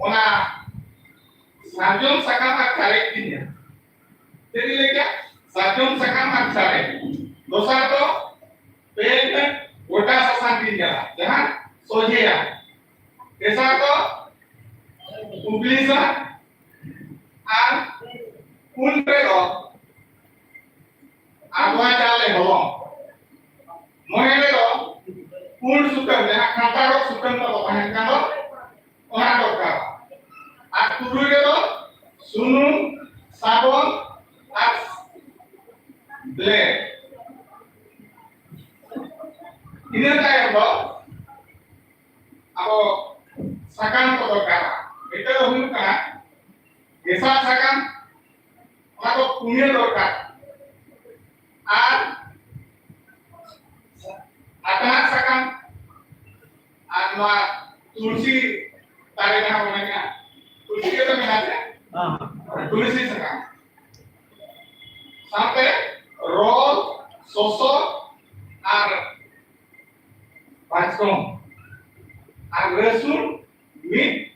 ona sarjom sakam ak chare kinya jadi lekya sarjom sakam ak chare dosar to पेड़ में गोटा ससान किया जहां सोझेया ऐसा तो उबलीसा আর কোন পেলো আগোয়া চালে হলো মনে লেলো কোন সুতন যাহা কাঁটার সুতন তো বাহান কানো ওনা দরকার আর তুরুই লেলো সুনুম সাবন আর blade ini tayo do ako sakam ko dokar ito do hun kana gesa sakam ako punya dokar ar atana sakam anwa tulsi tare na honanya tulsi ke to minate tulsi sakam sampai roll soso ar Paskom, agresun, mit,